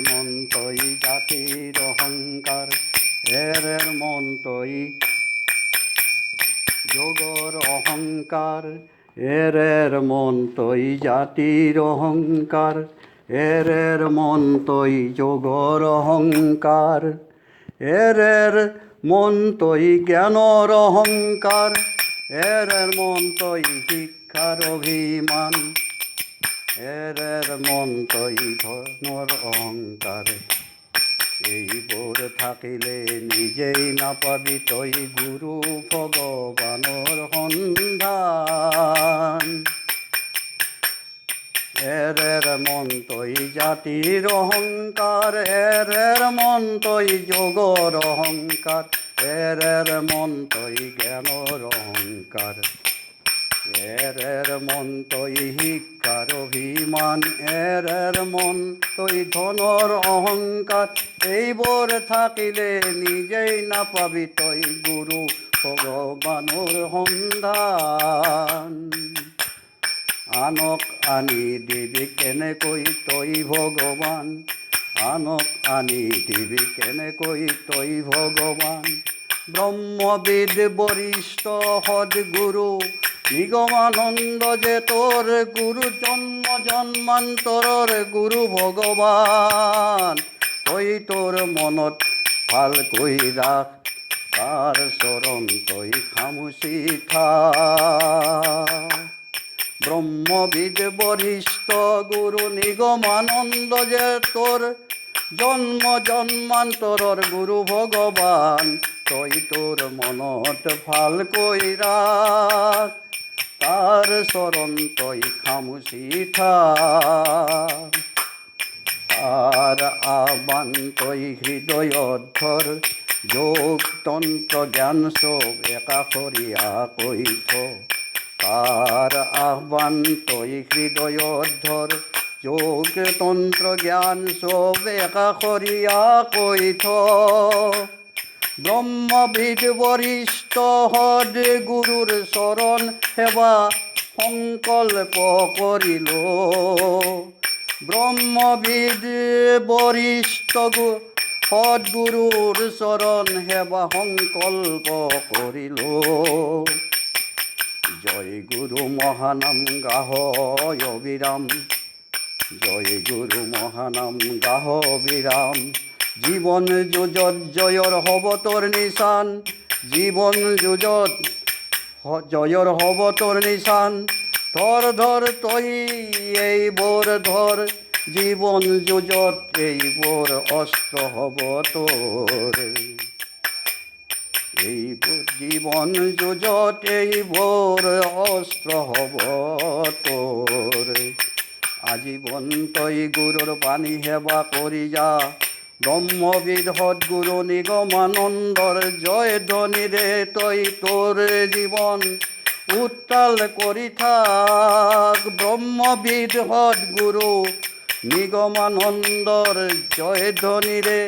মন তৈ জাতির অহংকার, এর মন তৈ যোগর অহংকার, এর মন তৈ জাতির অহংকার, এর মন তৈ যোগর অহংকার, এর মন তৈ জ্ঞানর অহংকার, এর মন তৈ শিক্ষার অভিমান, এর মন তৈ ধনর অহংকার। এইবোৰ থাকিলে নিজেই নাপাবি তই গুৰু ভগৱানৰ সন্ধান। এৰ মন তৈ জাতিৰ অহংকাৰ, এৰ মন তৈ যোগৰ অহংকাৰ, এৰ মন তৈ জ্ঞানৰ অহংকাৰ, এৰ মন তৈ শিক্ষাৰ অভিমান, এৰ মন তৈ ধনৰ অহংকাৰ। এইবোৰ থাকিলে নিজেই নাপাবি তই গুৰু ভগৱানৰ সন্ধান। আনক আনি দিবি কেনেকৈ তই ভগৱান, আনক আনি দিবি কেনেকৈ তই ভগৱান। ব্ৰহ্মবিদ বৰিষ্ঠ সদগুৰু নিগমানন্দ যে তোৰ গুৰু, জন্ম জন্মান্তৰৰ গুৰু ভগৱান। তই তোৰ মনত ভালকৈ ৰাখ, তাৰ চৰণ তই খামুচি থাক। ব্ৰহ্মবিদ বৰিষ্ঠ গুৰু নিগমানন্দ যে তোৰ জন্ম জন্মান্তৰৰ গুৰু ভগৱান। তই তোৰ মনত ভালকৈ ৰাখ, তাৰ চৰণ তই খামুচি থাক। তাৰ আহ্বান তই হৃদয়ত ধৰ, যোগ তন্ত্ৰ জ্ঞান চব একাষৰীয়াকৈ থ। তাৰ আহ্বান তই হৃদয়ত ধৰ, যোগ তন্ত্ৰ জ্ঞান চব একাষৰীয়াকৈ থ। ব্ৰহ্মবিদ বৰিষ্ঠ সদগুৰুৰ চৰণ সেৱা সংকল্প কৰিল। ব্ৰহ্মবিদ বৰিষ্ঠ সদগুৰুৰ চৰণ সেৱা সংকল্প কৰিল। জয় গুৰু মহানাম গাহ অবিৰাম, জয় গুৰু মহানাম গাহ অবিৰাম। জীৱন যুঁজত জয়ৰ হ'ব তোৰ নিচান, জীৱন যুঁজত জয়ৰ হ'ব তোৰ নিচান। ধৰ ধৰ তই এইবোৰ ধৰ, জীৱন যুঁজত এইবোৰ অস্ত্ৰ হ'ব তোৰ। এইবোৰ জীৱন যুঁজত এইবোৰ অস্ত্ৰ হ'ব তোৰ। আজীৱন তই গুৰুৰ বাণী সেৱা কৰি যা, ব্ৰহ্মবিদ সদগুৰু নিগমানন্দৰ জয় ধ্বনিৰে তই তোৰ জীৱন উত্তাল কৰি থাক। ব্ৰহ্মবিদ সদগুৰু নিগমানন্দৰ জয় ধ্বনিৰে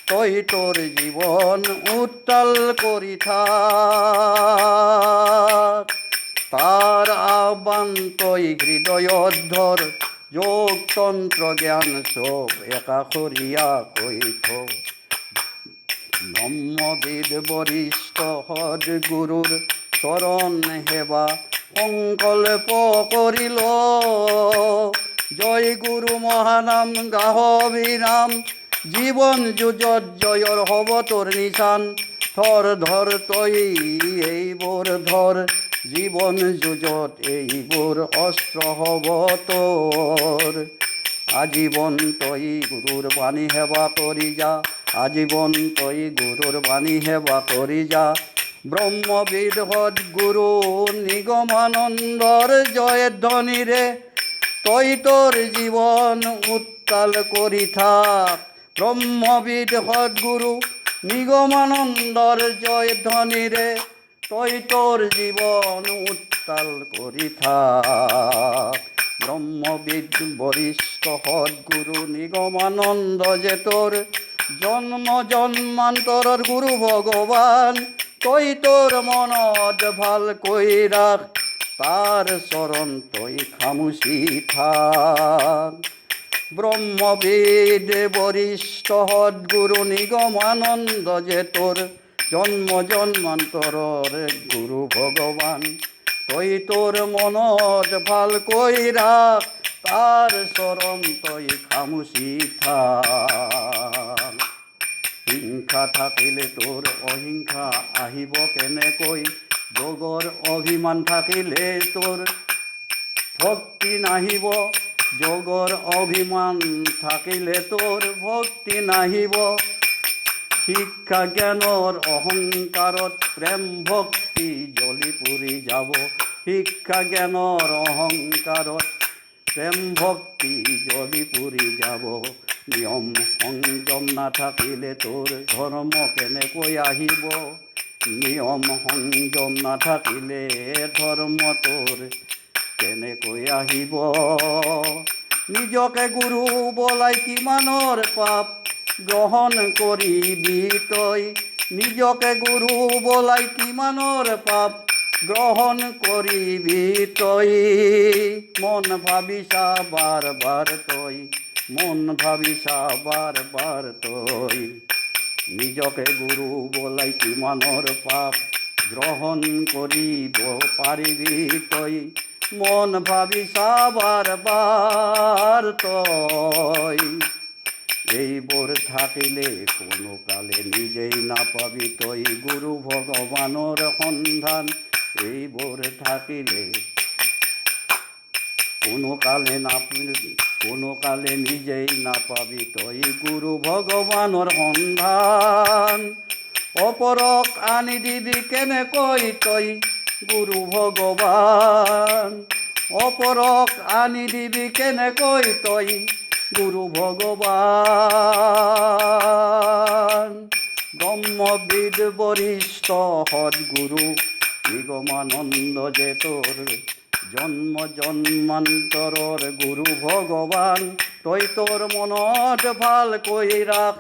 তই তোৰ জীৱন উত্তাল কৰি থাক। তাৰ আহ্বান তই হৃদয়ত ধৰ, যোগ তন্ত্ৰ জ্ঞান চব একাষৰীয়াকৈ থ। ব্ৰহ্মবিদ বৰিষ্ঠ সদগুৰুৰ চৰণ সেৱা সংকল্প কৰিল। জয় গুৰু মহানাম গাহ অবিৰাম, জীৱন যুঁজত জয়ৰ হ'ব তোৰ নিচান। ধৰ ধৰ তই এইবোৰ ধৰ, জীৱন যুঁজত এইবোৰ অস্ত্ৰ হ'ব তোৰ। আজীৱন তই গুৰুৰ বাণী সেৱা কৰি যা, আজীৱন তই গুৰুৰ বাণী সেৱা কৰি যা। ব্ৰহ্মবিদ সদগুৰু নিগমানন্দৰ জয় ধ্বনিৰে তই তোৰ জীৱন উত্তাল কৰি থাক। ব্ৰহ্মবিদ সদগুৰু নিগমানন্দৰ জয় ধ্বনিৰে তই তোৰ জীৱন উত্তাল কৰি থাক। ব্ৰহ্মবিদ বৰিষ্ঠ সদগুৰু নিগমানন্দ যে তোৰ জন্ম জন্মান্তৰৰ গুৰু ভগৱান। তই তোৰ মনত ভালকৈ ৰাখ, তাৰ চৰণ তই খামুচি থাক। ব্ৰহ্মবিদ বৰিষ্ঠ সদ্গুৰু নিগমানন্দ যে তোৰ জন্ম জন্মান্তৰৰ গুৰু ভগবান। তই তোৰ মনত ভাল কৈ ৰাখ, তাৰ চৰণ তই খামুচি থাক। হিংসা থাকিলে তোৰ অহিংসা আহিব কেনেকৈ, যোগৰ অভিমান থাকিলে তোৰ ভক্তি নাহিব। যোগৰ অভিমান থাকিলে তোৰ ভক্তি নাহিব। শিক্ষা জ্ঞানৰ অহংকাৰত প্ৰেম ভক্তি জ্বলি পুৰি যাব। শিক্ষা জ্ঞানৰ অহংকাৰত প্ৰেম ভক্তি জ্বলি পুৰি যাব। নিয়ম সংযম নাথাকিলে তোৰ ধৰ্ম কেনেকৈ আহিব। নিয়ম সংযম নাথাকিলে ধৰ্ম তোৰ কেনেকৈ আহিব। নিজকে গুৰু বলাই কিমানৰ পাপ গ্ৰহণ কৰিবি তই। নিজকে গুৰু বলাই কিমানৰ পাপ গ্ৰহণ কৰিবি তই। মন ভাবিছা বাৰ বাৰ তই, মন ভাবিছা বাৰ বাৰ তই। নিজকে গুৰু বলাই কিমানৰ পাপ গ্ৰহণ কৰিব পাৰিবি তই। মন ভাবিছা বাৰ বাৰ তই। এইবোৰ থাকিলে কোনো কালে নিজেই নাপাবি তই গুৰু ভগৱানৰ সন্ধান। এইবোৰ থাকিলে কোনো কালে নিজেই নাপাবি তই গুৰু ভগৱানৰ সন্ধান। অপৰক আনি দিবি কেনেকৈ তই গুৰু ভগৱান। অপৰক আনি দিবি কেনেকৈ তই গুৰু ভগৱান। ব্ৰহ্মবিদ বৰিষ্ঠ সদ্গুৰু নিগমানন্দ যে তোৰ জন্ম জন্মান্তৰৰ গুৰু ভগৱান। তই তোৰ মনত ভালকৈ ৰাখ,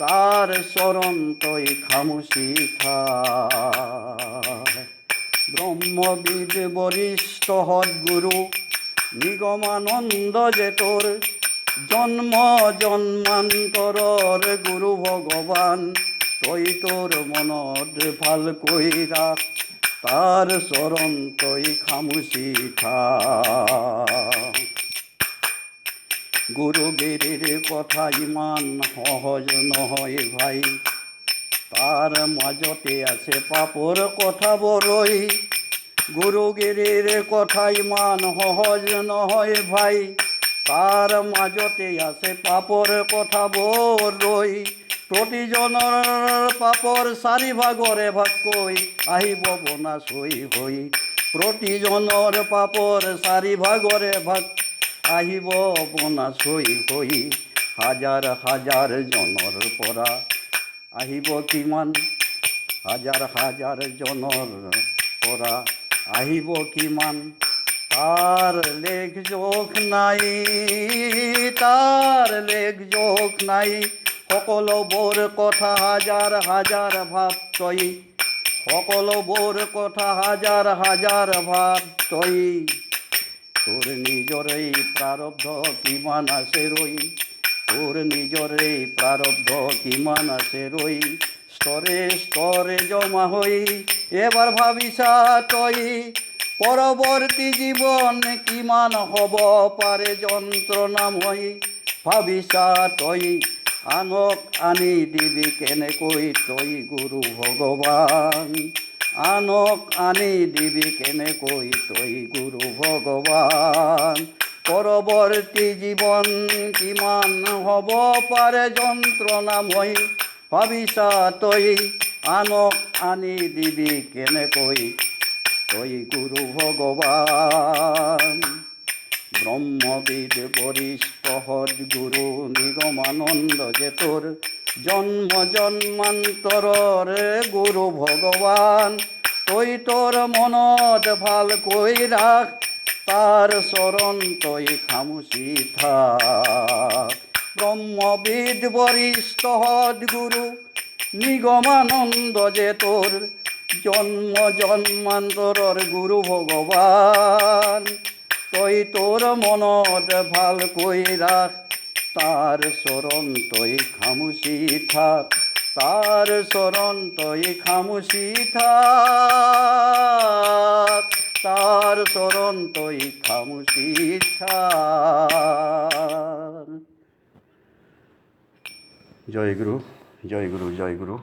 তাৰ চৰণ তই খামুচি থাক। ব্ৰহ্মবিদ বৰিষ্ঠ সদ্গুৰু নিগমানন্দ যে তোৰ জন্ম জন্মান্তৰৰ গুৰু ভগৱান। তই তোৰ মনত ভালকৈ ৰাখ, তাৰ চৰণ তই খামুচি থাক। গুৰুগিৰিৰ কথা ইমান সহজ নহয় ভাই, তাৰ মাজতে আছে পাপৰ কথা বৰৈ। গুৰুগিৰিৰ কথা ইমান সহজ নহয় ভাই, তাৰ মাজতে আছে পাপৰ কথা বৰৈ। প্ৰতিজনৰ পাপৰ 4 ভাগৰে ভাগকৈ আহিব বনাচৈ হৈ। প্ৰতিজনৰ পাপৰ 4 ভাগৰে ভাগ আহিব বনাচৈ হৈ। হাজাৰ হাজাৰ জনৰ পৰা আহিব কিমান, হাজাৰ হাজাৰ জনৰ পৰা আহিব কিমান। তাৰ লেখ জোখ নাই, তাৰ লেখ জোখ নাই। সকলোবোৰ কথা হাজাৰ হাজাৰ ভাৱ তই, সকলোবোৰ কথা হাজাৰ হাজাৰ ভাৱ তই। তোৰ নিজৰেই প্ৰাৰব্ধ কিমান আছে ৰৈ, তোৰ নিজৰেই প্ৰাৰব্ধ কিমান আছে ৰৈ। স্তৰে স্তৰে জমা হৈ এবাৰ ভাবিছা তই, পৰৱৰ্তী জীৱন কিমান হ'ব পাৰে যন্ত্ৰণাময়। ভাবিছা তই, আনক আনি দিবি কেনেকৈ তই গুৰু ভগৱান। আনক আনি দিবি কেনেকৈ তই গুৰু ভগৱান। পৰৱৰ্তী জীৱন কিমান হ'ব পাৰে যন্ত্ৰণাময়। ভাবিছা তই, আনক আনি দিবি কেনেকৈ তই গুৰু ভগৱান। ব্ৰহ্মবিদ বৰিষ্ঠ সদ্গুৰু নিগমানন্দ যে তোৰ জন্ম জন্মান্তৰৰ গুৰু ভগৱান। তই তোৰ মনত ভালকৈ ৰাখ, তাৰ চৰণ তই খামুচি থাক। ব্ৰহ্মবিদ বৰিষ্ঠ সদ্গুৰু নিগমানন্দ যে তোৰ জন্ম জন্মান্তৰৰ গুৰু ভগৱান। তই তোৰ মনত ভালকৈ ৰাখ, তার শরণ তৈ খামুশি থাক, তার শরণ তৈ খামুশি থাক, তার শরণ তৈ খামুশি থাক। জয় গুরু, জয় গুরু, জয় গুরু।